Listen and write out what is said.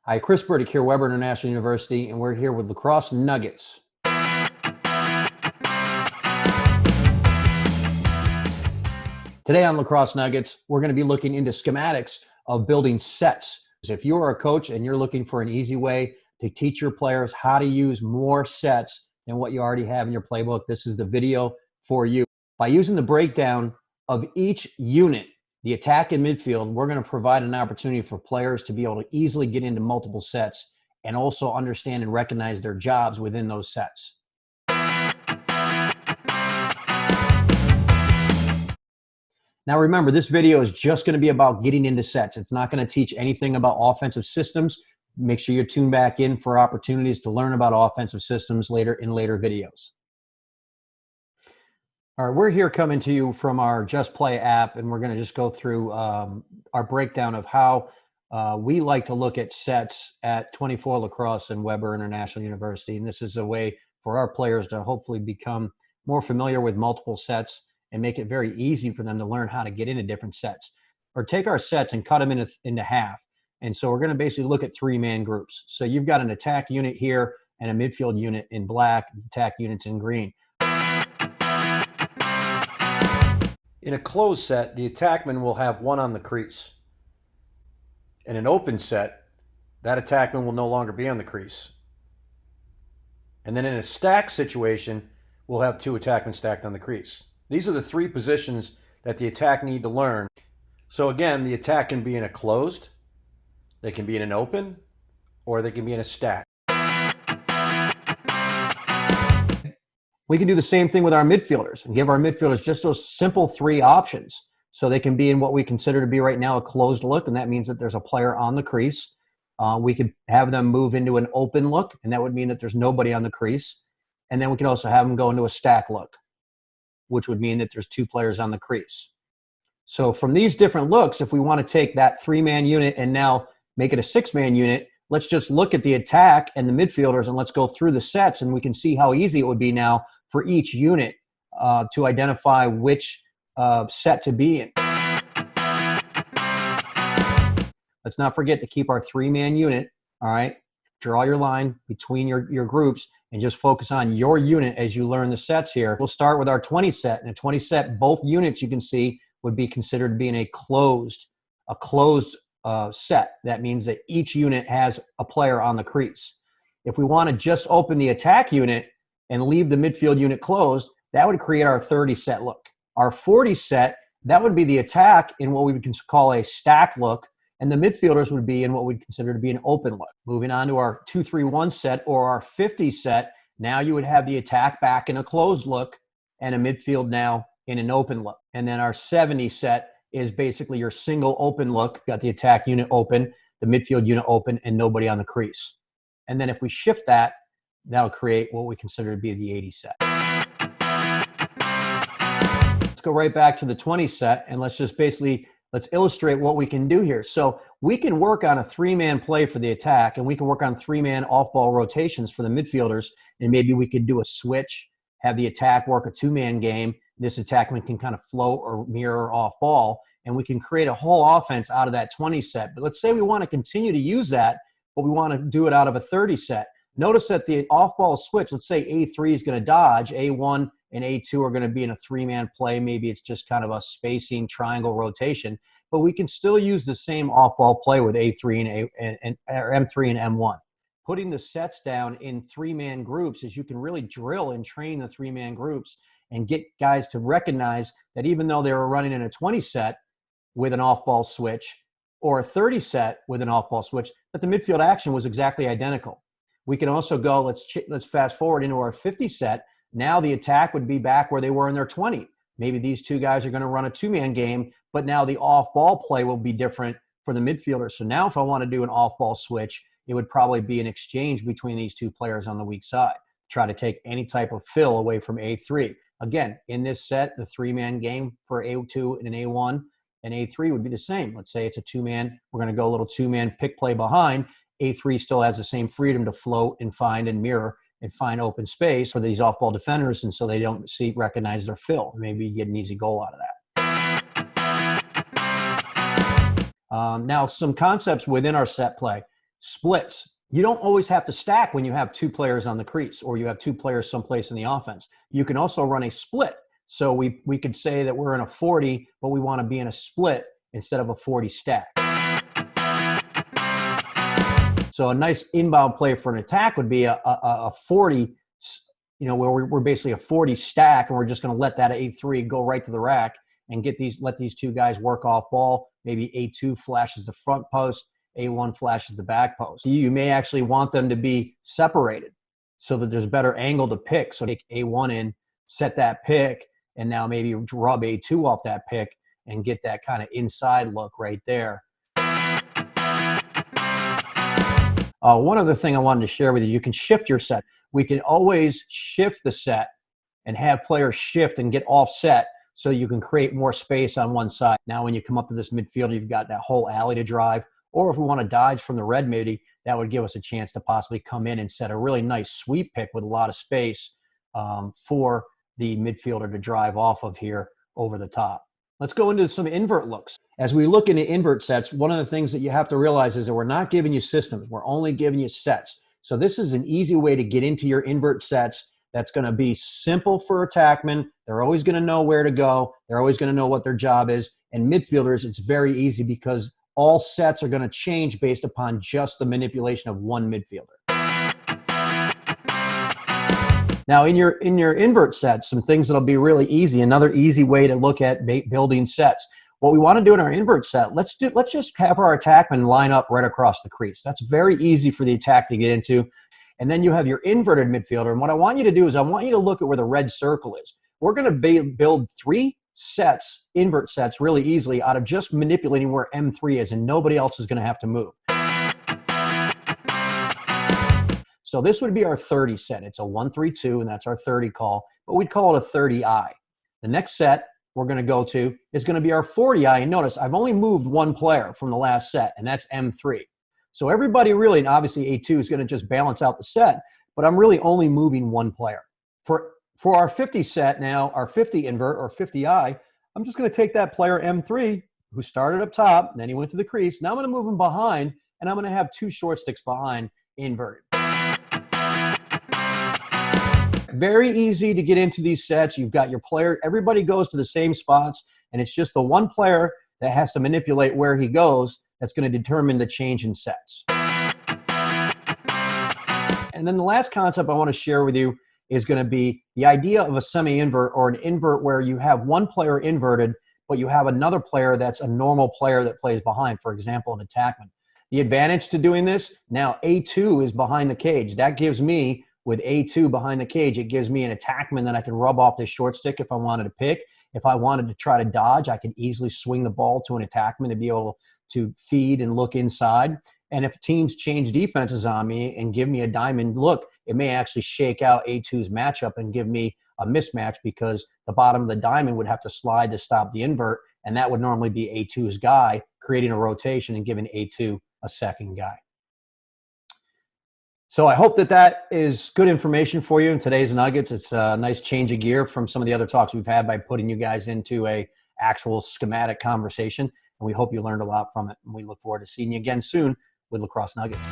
Hi, Chris Burdick here, Weber International University, and we're here with Lacrosse Nuggets. Today on Lacrosse Nuggets, we're going to be looking into schematics of building sets. If you are a coach and you're looking for an easy way to teach your players how to use more sets than what you already have in your playbook, this is the video for you. By using the breakdown of each unit, the attack and midfield, we're going to provide an opportunity for players to be able to easily get into multiple sets and also understand and recognize their jobs within those sets. Now remember, this video is just going to be about getting into sets. It's not going to teach anything about offensive systems. Make sure you tune back in for opportunities to learn about offensive systems later in later videos. All right, we're here coming to you from our Just Play app, and we're going to just go through our breakdown of how we like to look at sets at 24 Lacrosse and Weber International University. And this is a way for our players to hopefully become more familiar with multiple sets and make it very easy for them to learn how to get into different sets. Or take our sets and cut them into half. And so we're going to basically look at three-man groups. So you've got an attack unit here and a midfield unit in black, attack units in green. In a closed set, the attackman will have one on the crease. In an open set, that attackman will no longer be on the crease. And then in a stack situation, we'll have two attackmen stacked on the crease. These are the three positions that the attack need to learn. So again, the attack can be in a closed, they can be in an open, or they can be in a stack. We can do the same thing with our midfielders and give our midfielders just those simple three options. So they can be in what we consider to be right now a closed look, and that means that there's a player on the crease. We could have them move into an open look, and that would mean that there's nobody on the crease. And then we can also have them go into a stack look, which would mean that there's two players on the crease. So from these different looks, if we want to take that three-man unit and now make it a six-man unit, let's just look at the attack and the midfielders and let's go through the sets, and we can see how easy it would be now for each unit to identify which set to be in. Let's not forget to keep our three-man unit, all right? Draw your line between your groups and just focus on your unit as you learn the sets here. We'll start with our 20 set. In a 20 set, both units you can see would be considered being a closed set. That means that each unit has a player on the crease. If we want to just open the attack unit and leave the midfield unit closed, that would create our 30 set look. Our 40 set, that would be the attack in what we would call a stack look, and the midfielders would be in what we'd consider to be an open look. Moving on to our 2-3-1 set or our 50 set, now you would have the attack back in a closed look and a midfield now in an open look. And then our 70 set is basically your single open look, got the attack unit open, the midfield unit open, and nobody on the crease. And then if we shift that, that'll create what we consider to be the 80 set. Let's go right back to the 20 set, and let's illustrate what we can do here. So we can work on a three-man play for the attack, and we can work on three-man off-ball rotations for the midfielders, and maybe we could do a switch, have the attack work a two-man game. This attackman can kind of float or mirror off ball, and we can create a whole offense out of that 20 set. But let's say we want to continue to use that, but we want to do it out of a 30 set. Notice that the off-ball switch, let's say A3 is going to dodge, A1 and A2 are going to be in a three-man play. Maybe it's just kind of a spacing triangle rotation, but we can still use the same off-ball play with A3 and M3 and M1. Putting the sets down in three-man groups is you can really drill and train the three-man groups and get guys to recognize that even though they were running in a 20 set with an off-ball switch or a 30 set with an off-ball switch, that the midfield action was exactly identical. We can also go, let's fast forward into our 50 set. Now the attack would be back where they were in their 20. Maybe these two guys are going to run a two-man game, but now the off-ball play will be different for the midfielders. So now if I want to do an off-ball switch, it would probably be an exchange between these two players on the weak side. Try to take any type of fill away from A3. Again, in this set, the three-man game for A2 and an A1 and A3 would be the same. Let's say it's a two-man. We're going to go a little two-man pick play behind. A3 still has the same freedom to float and find and mirror and find open space for these off-ball defenders, and so they don't recognize their fill. Maybe you get an easy goal out of that. Now, some concepts within our set play. Splits. You don't always have to stack when you have 2 players on the crease or you have 2 players someplace in the offense. You can also run a split. So we could say that we're in a 40, but we want to be in a split instead of a 40 stack. So a nice inbound play for an attack would be a 40, where we're basically a 40 stack, and we're just going to let that A3 go right to the rack and let these 2 guys work off ball. Maybe A2 flashes the front post, A1 flashes the back post. You may actually want them to be separated so that there's a better angle to pick. So take A1 in, set that pick, and now maybe rub A2 off that pick and get that kind of inside look right there. One other thing I wanted to share with you, you can shift your set. We can always shift the set and have players shift and get offset so you can create more space on one side. Now when you come up to this midfield, you've got that whole alley to drive. Or if we want to dodge from the red maybe, that would give us a chance to possibly come in and set a really nice sweep pick with a lot of space for the midfielder to drive off of here over the top. Let's go into some invert looks. As we look into invert sets, one of the things that you have to realize is that we're not giving you systems. We're only giving you sets. So this is an easy way to get into your invert sets that's going to be simple for attackmen. They're always going to know where to go. They're always going to know what their job is. And midfielders, it's very easy because all sets are going to change based upon just the manipulation of one midfielder. Now, in your invert sets, some things that'll be really easy. Another easy way to look at building sets. What we want to do in our invert set, let's just have our attackmen line up right across the crease. That's very easy for the attack to get into. And then you have your inverted midfielder. And what I want you to do is I want you to look at where the red circle is. We're going to build 3 sets, invert sets, really easily out of just manipulating where M3 is, and nobody else is going to have to move. So this would be our 30 set. It's a 1-3-2, and that's our 30 call, but we'd call it a 30I. The next set we're going to go to is going to be our 40I, and notice I've only moved 1 player from the last set, and that's M3. So everybody really, and obviously A2 is going to just balance out the set, but I'm really only moving 1 player. For our 50 set now, our 50 invert or 50I, I'm just going to take that player M3 who started up top, and then he went to the crease. Now I'm going to move him behind, and I'm going to have 2 short sticks behind inverted. Very easy to get into these sets. You've got your player. Everybody goes to the same spots, and it's just the one player that has to manipulate where he goes that's going to determine the change in sets. And then the last concept I want to share with you is going to be the idea of a semi-invert or an invert where you have one player inverted, but you have another player that's a normal player that plays behind, for example, an attackman. The advantage to doing this, now A2 is behind the cage. That gives me, with A2 behind the cage, it gives me an attackman that I can rub off this short stick if I wanted to pick. If I wanted to try to dodge, I could easily swing the ball to an attackman to be able to feed and look inside. And if teams change defenses on me and give me a diamond look, it may actually shake out A2's matchup and give me a mismatch because the bottom of the diamond would have to slide to stop the invert, and that would normally be A2's guy, creating a rotation and giving A2 a second guy. So I hope that is good information for you in today's Nuggets. It's a nice change of gear from some of the other talks we've had by putting you guys into a actual schematic conversation. And we hope you learned a lot from it. And we look forward to seeing you again soon with Lacrosse Nuggets.